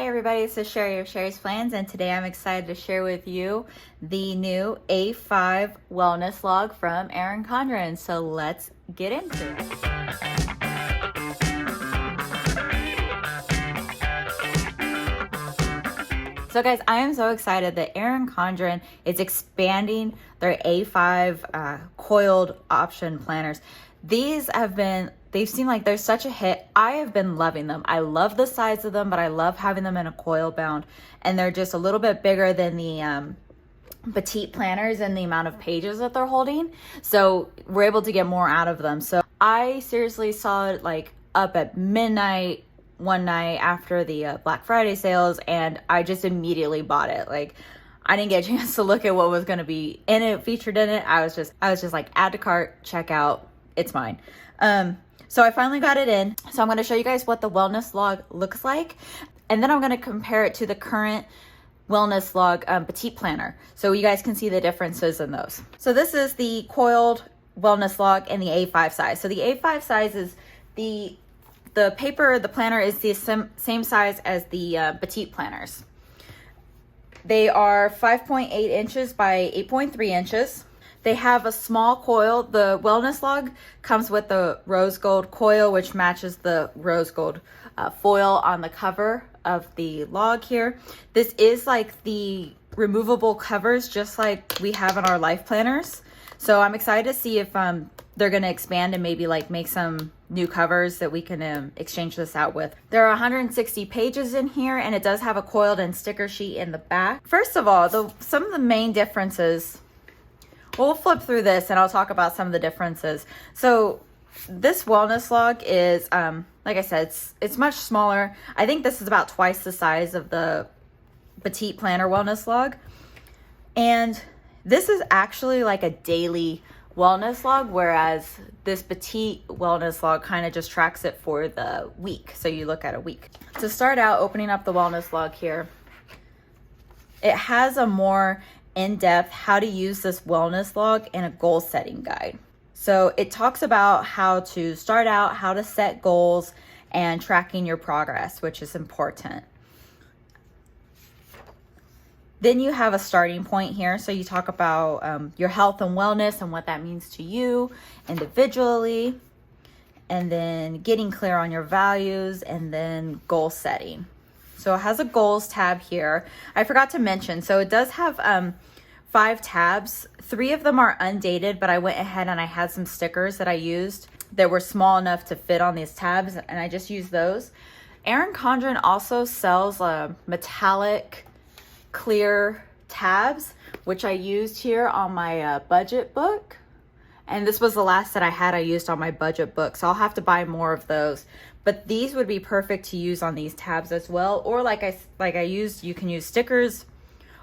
everybody, this is Sherry of Sherry's Plans, and today I'm excited to share with you the new A5 wellness log from Erin Condren. So let's get into it. So guys, I am so excited that Erin Condren is expanding their A5 coiled option planners. They've seemed like they're such a hit. I have been loving them. I love the size of them, but I love having them in a coil bound. And they're just a little bit bigger than the petite planners and the amount of pages that they're holding. So we're able to get more out of them. So I seriously saw it like up at midnight one night after the Black Friday sales, and I just immediately bought it. Like, I didn't get a chance to look at what was going to be in it, featured in it. I was just like, add to cart, check out, it's mine. So I finally got it in. So I'm going to show you guys what the wellness log looks like, and then I'm going to compare it to the current wellness log petite planner, so you guys can see the differences in those. So this is the coiled wellness log in the A5 size. So the A5 size is the paper, the planner is the same size as the petite planners. They are 5.8 inches by 8.3 inches. They have a small coil. The wellness log comes with the rose gold coil, which matches the rose gold foil on the cover of the log here. This is like the removable covers, just like we have in our life planners. So I'm excited to see if they're going to expand and maybe like make some new covers that we can exchange this out with. There are 160 pages in here, and it does have a coiled and sticker sheet in the back. First of all, some of the main differences, we'll flip through this and I'll talk about some of the differences. So this wellness log is, like I said, it's much smaller. I think this is about twice the size of the petite planner wellness log. And this is actually like a daily wellness log, whereas this petite wellness log kind of just tracks it for the week. So you look at a week. To start out, opening up the wellness log here, it has a more in-depth how to use this wellness log in a goal setting guide. So it talks about how to start out, how to set goals, and tracking your progress, which is important. Then you have a starting point here. So you talk about your health and wellness and what that means to you individually, and then getting clear on your values, and then goal setting. So it has a goals tab here. I forgot to mention, so it does have 5 tabs. 3 of them are undated, but I went ahead and I had some stickers that I used that were small enough to fit on these tabs, and I just used those. Erin Condren also sells metallic clear tabs, which I used here on my budget book. And this was the last that I used on my budget book, so I'll have to buy more of those. But these would be perfect to use on these tabs as well. Or like I used, you can use stickers,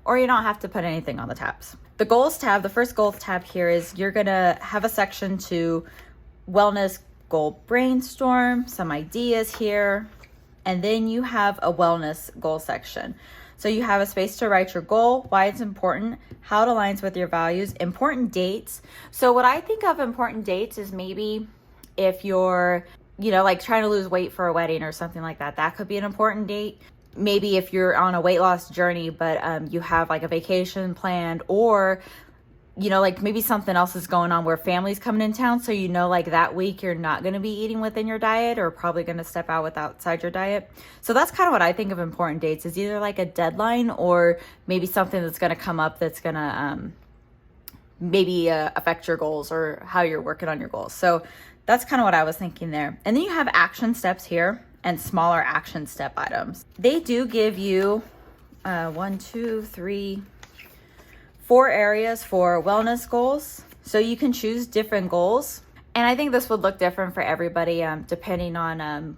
or you don't have to put anything on the tabs. The goals tab, the first goals tab here is you're gonna have a section to wellness goal brainstorm, some ideas here, and then you have a wellness goal section. So you have a space to write your goal, why it's important, how it aligns with your values, important dates. So what I think of important dates is maybe if you're, like trying to lose weight for a wedding or something like that, that could be an important date. Maybe if you're on a weight loss journey, but you have like a vacation planned, or like maybe something else is going on where family's coming in town. So like that week you're not going to be eating within your diet, or probably going to step out outside your diet. So that's kind of what I think of important dates, is either like a deadline or maybe something that's going to come up that's going to maybe affect your goals or how you're working on your goals. So that's kind of what I was thinking there. And then you have action steps here and smaller action step items. They do give you 4 areas for wellness goals. So you can choose different goals. And I think this would look different for everybody depending on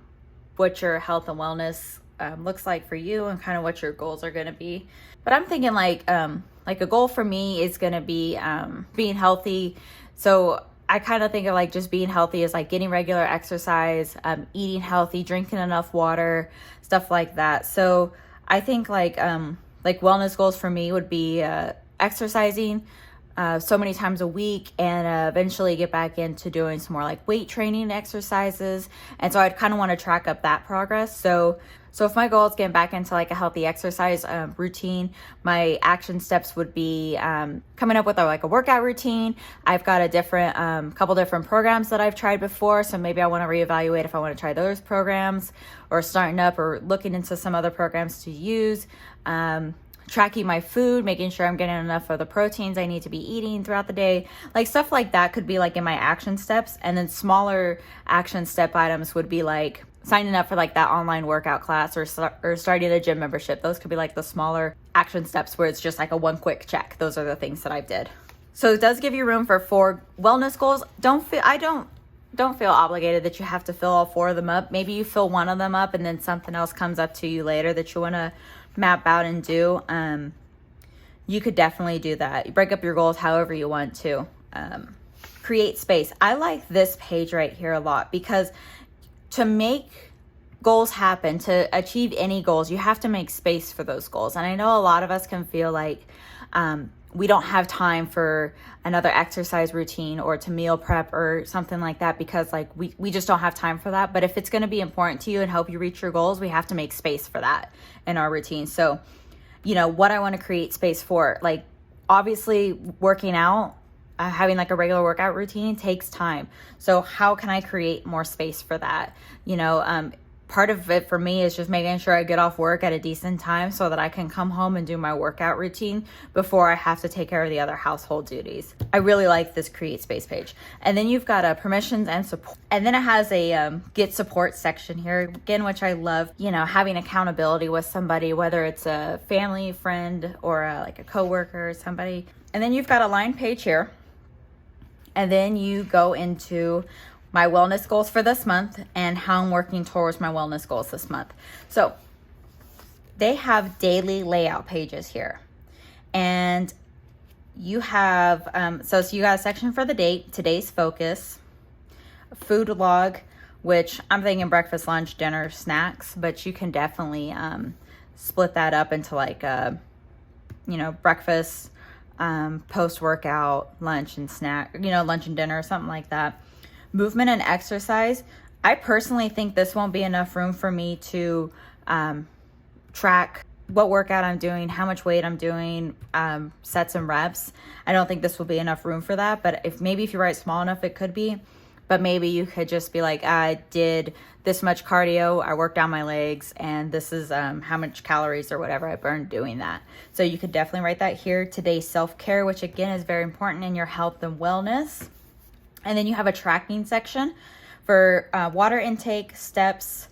what your health and wellness looks like for you, and kind of what your goals are going to be. But I'm thinking like a goal for me is going to be being healthy. So I kind of think of like just being healthy as like getting regular exercise, eating healthy, drinking enough water, stuff like that. So I think like wellness goals for me would be exercising, so many times a week, and eventually get back into doing some more like weight training exercises. And so I'd kind of want to track up that progress. So if my goal is getting back into like a healthy exercise routine, my action steps would be coming up with a workout routine. I've got a different couple different programs that I've tried before, so maybe I want to reevaluate if I want to try those programs, or starting up or looking into some other programs to use. Tracking my food, making sure I'm getting enough of the proteins I need to be eating throughout the day. Like stuff like that could be like in my action steps. And then smaller action step items would be like signing up for like that online workout class, or starting a gym membership. Those could be like the smaller action steps where it's just like a one quick check. Those are the things that I did. So it does give you room for 4 wellness goals. Don't feel obligated that you have to fill all 4 of them up. Maybe you fill one of them up and then something else comes up to you later that you want to map out and do. You could definitely do that. You break up your goals however you want to. Create space. I like this page right here a lot, because to make goals happen, to achieve any goals, you have to make space for those goals. And I know a lot of us can feel like we don't have time for another exercise routine or to meal prep or something like that, because like we just don't have time for that. But if it's going to be important to you and help you reach your goals, we have to make space for that in our routine. So, what I want to create space for, like obviously working out, having like a regular workout routine takes time. So how can I create more space for that? Part of it for me is just making sure I get off work at a decent time so that I can come home and do my workout routine before I have to take care of the other household duties. I really like this create space page. And then you've got permissions and support. And then it has a get support section here again, which I love, having accountability with somebody, whether it's a family, friend, or like a coworker or somebody. And then you've got a line page here. And then you go into my wellness goals for this month and how I'm working towards my wellness goals this month. So they have daily layout pages here. And you have, so you got a section for the date, today's focus, food log, which I'm thinking breakfast, lunch, dinner, snacks, but you can definitely split that up into like, breakfast, post-workout, lunch and snack, lunch and dinner, something like that. Movement and exercise. I personally think this won't be enough room for me to track what workout I'm doing, how much weight I'm doing, sets and reps. I don't think this will be enough room for that, but if you write small enough, it could be. But maybe you could just be like, I did this much cardio, I worked out my legs, and this is how much calories or whatever I burned doing that. So you could definitely write that here. Today's self-care, which again is very important in your health and wellness. And then you have a tracking section for water intake, steps,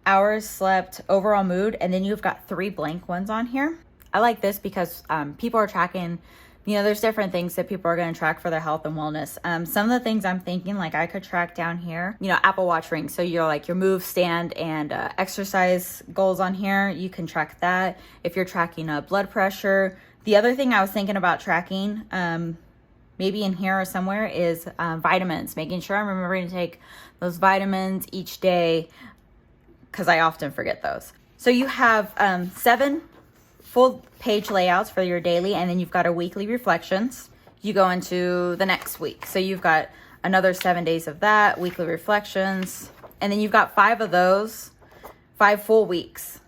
hours slept, overall mood. And then you've got 3 blank ones on here. I like this because people are tracking, there's different things that people are going to track for their health and wellness. Some of the things I'm thinking, like I could track down here, Apple Watch rings. So you're like your move, stand, and exercise goals on here. You can track that. If you're tracking blood pressure. The other thing I was thinking about tracking, maybe in here or somewhere, is vitamins, making sure I'm remembering to take those vitamins each day, because I often forget those. So you have 7 full page layouts for your daily, and then you've got a weekly reflections. You go into the next week. So you've got another 7 days of that, weekly reflections, and then you've got 5 of those, 5 full weeks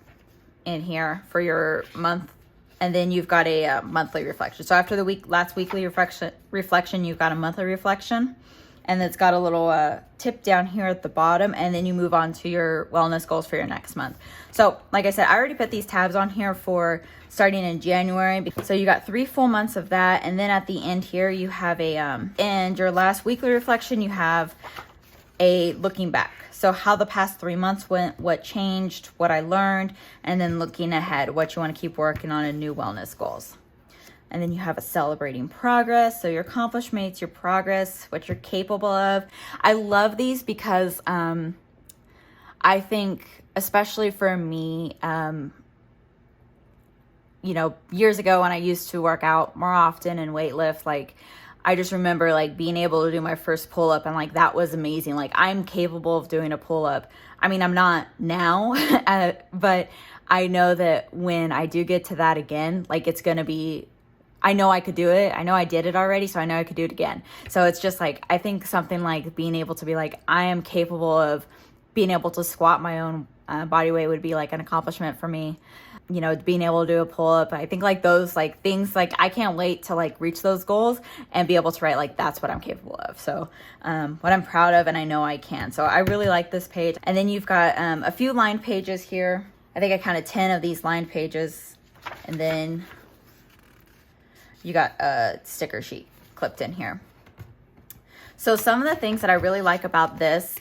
in here for your month. And then you've got a monthly reflection. So after the last weekly reflection, you've got a monthly reflection. And it's got a little tip down here at the bottom. And then you move on to your wellness goals for your next month. So like I said, I already put these tabs on here for starting in January. So you got 3 full months of that. And then at the end here, you have and your last weekly reflection, you have a looking back. So how the past 3 months went, what changed, what I learned, and then looking ahead, what you want to keep working on in new wellness goals. And then you have a celebrating progress. So your accomplishments, your progress, what you're capable of. I love these because I think, especially for me, years ago when I used to work out more often and weight lift, like I just remember like being able to do my first pull-up and like that was amazing. Like I'm capable of doing a pull-up. I mean, I'm not now, but I know that when I do get to that again, like it's going to be, I know I could do it. I know I did it already, so I know I could do it again. So it's just like, I think something like being able to be like, I am capable of being able to squat my own body weight would be like an accomplishment for me. You know, being able to do a pull-up. I think like those like things, like I can't wait to like reach those goals and be able to write like that's what I'm capable of. So what I'm proud of, and I know I can. So I really like this page. And then you've got a few lined pages here. I think I counted 10 of these lined pages. And then you got a sticker sheet clipped in here. So some of the things that I really like about this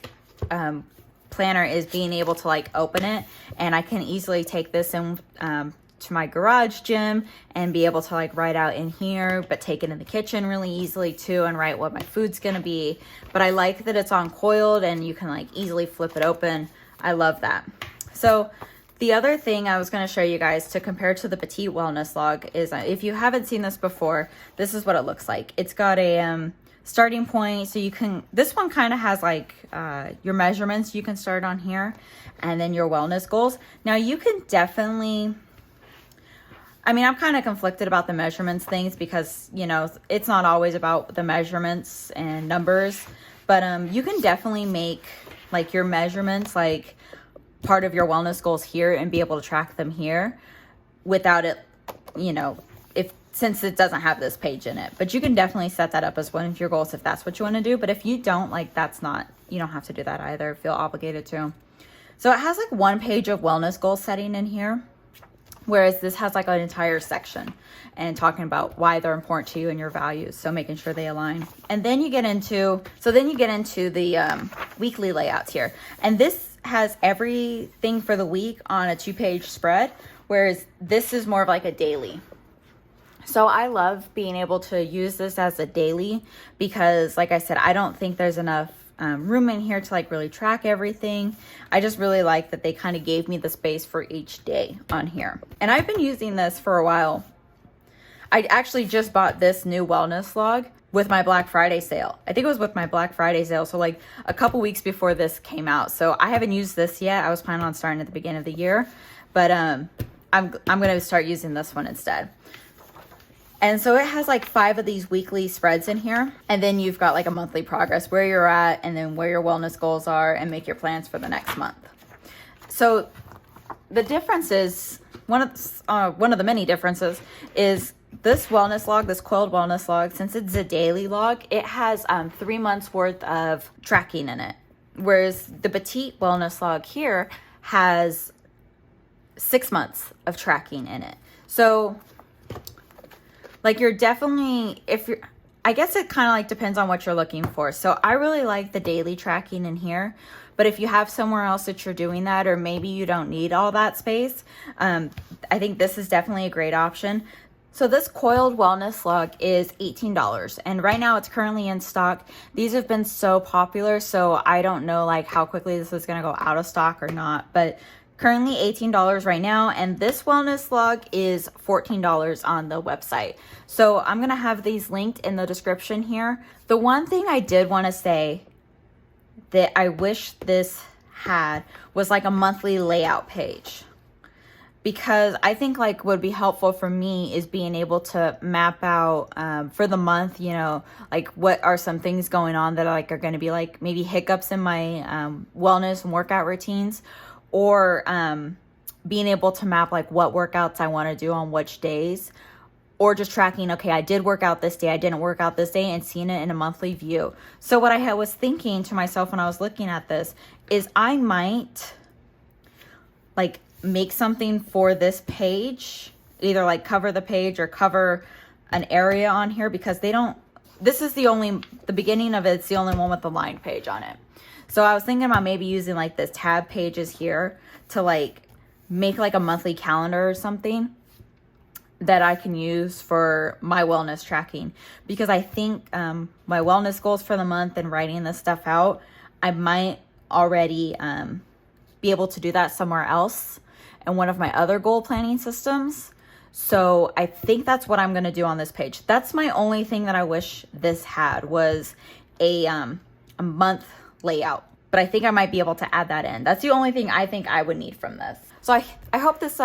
planner is being able to like open it, and I can easily take this in to my garage gym and be able to like write out in here, but take it in the kitchen really easily too and write what my food's gonna be. But I like that it's on Coiled and you can like easily flip it open. I love that. So the other thing I was going to show you guys to compare to the Petite Wellness Log is, if you haven't seen this before, this is what it looks like. It's got a starting point, so you can, this one kind of has like your measurements you can start on here, and then your wellness goals. Now you can definitely, I mean, I'm kind of conflicted about the measurements things because, you know, it's not always about the measurements and numbers, but you can definitely make like your measurements like part of your wellness goals here and be able to track them here without it, you know, since it doesn't have this page in it. But you can definitely set that up as one of your goals if that's what you want to do. But if you don't, like, that's not, you don't have to do that either. Feel obligated to. So it has like one page of wellness goal setting in here, whereas this has like an entire section and talking about why they're important to you and your values. So making sure they align. And then you get into, the weekly layouts here. And this has everything for the week on a 2-page spread, whereas this is more of like a daily. So I love being able to use this as a daily because, like I said, I don't think there's enough room in here to like really track everything. I just really like that they kind of gave me the space for each day on here. And I've been using this for a while. I actually just bought this new wellness log with my Black Friday sale. I think it was with my Black Friday sale. So like a couple weeks before this came out. So I haven't used this yet. I was planning on starting at the beginning of the year, but I'm going to start using this one instead. And so it has like 5 of these weekly spreads in here. And then you've got like a monthly progress, where you're at, and then where your wellness goals are, and make your plans for the next month. So the difference is, one of the many differences is this wellness log, this Coiled wellness log, since it's a daily log, it has 3 months worth of tracking in it. Whereas the Petite wellness log here has 6 months of tracking in it. So like you're definitely, I guess it kind of like depends on what you're looking for. So I really like the daily tracking in here, but if you have somewhere else that you're doing that, or maybe you don't need all that space, I think this is definitely a great option. So this Coiled wellness log is $18, and right now it's currently in stock. These have been so popular, so I don't know like how quickly this is going to go out of stock or not, but currently $18 right now, and this wellness log is $14 on the website. So I'm going to have these linked in the description here. The one thing I did want to say that I wish this had was like a monthly layout page, because I think like would be helpful for me is being able to map out for the month, you know, like what are some things going on that like are going to be like maybe hiccups in my wellness and workout routines, or being able to map like what workouts I want to do on which days, or just tracking, okay, I did work out this day, I didn't work out this day, and seeing it in a monthly view. So what I was thinking to myself when I was looking at this is I might like make something for this page, either like cover the page or cover an area on here, because they don't, this is the beginning of it's the only one with the line page on it. So I was thinking about maybe using like this tab pages here to like make like a monthly calendar or something that I can use for my wellness tracking, because I think my wellness goals for the month and writing this stuff out, I might already be able to do that somewhere else in one of my other goal planning systems. So I think that's what I'm going to do on this page. That's my only thing that I wish this had, was a month layout, but I think I might be able to add that in. That's the only thing I think I would need from this. So I hope this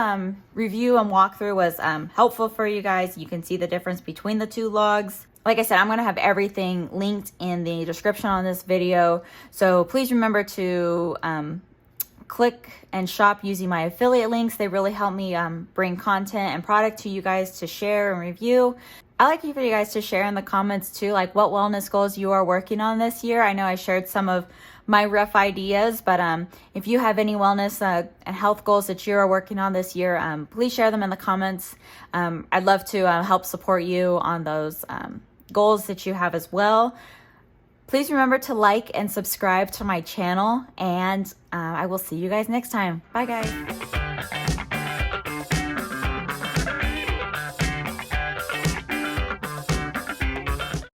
review and walkthrough was helpful for you guys. You can see the difference between the two logs. Like I said, I'm going to have everything linked in the description on this video. So please remember to click and shop using my affiliate links. They really help me bring content and product to you guys to share and review. I like for you guys to share in the comments too, like what wellness goals you are working on this year. I know I shared some of my rough ideas, but if you have any wellness and health goals that you are working on this year, please share them in the comments. I'd love to help support you on those goals that you have as well. Please remember to like and subscribe to my channel, and I will see you guys next time. Bye, guys.